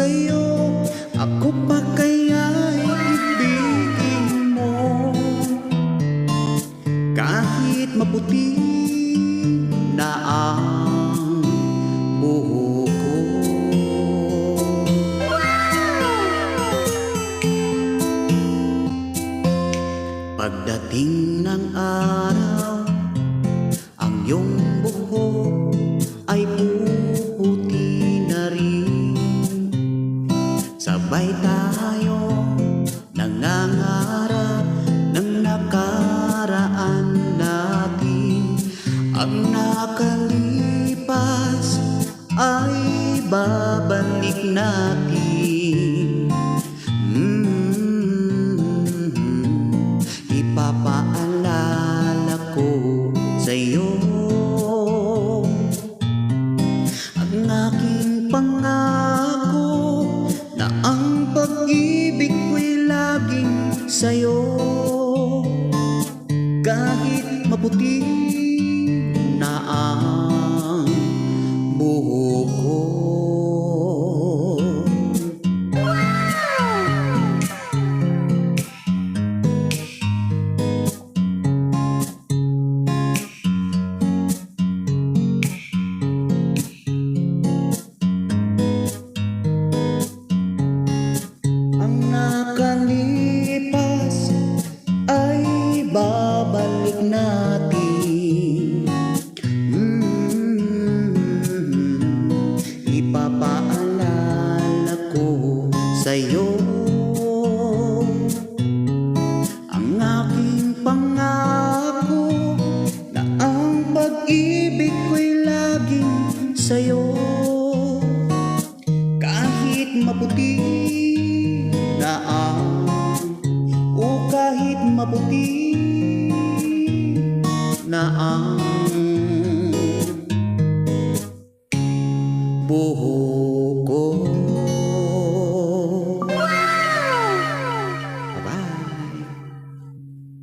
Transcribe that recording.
sa'yo, ako pa kaya'y ibigin mo. Kahit maputi na ang buhok ko. Pagdating ng araw, ang iyong buhok ay puputi na rin. Sabay tayo nangangarap ng nakaraan natin. Ang nakalipas ay babalik natin. Ipapaalala ko sa'yo ang aking pangako na ang pag-ibig ko'y laging sa'yo. Kahit maputi na ang buhok ko. Nakalipas ay babalik natin. Ipapaalala ko sa'yo ang aking pangako na ang pag-ibig ko'y laging sa'yo. Kahit maputi na kahit maputi na ang buhok.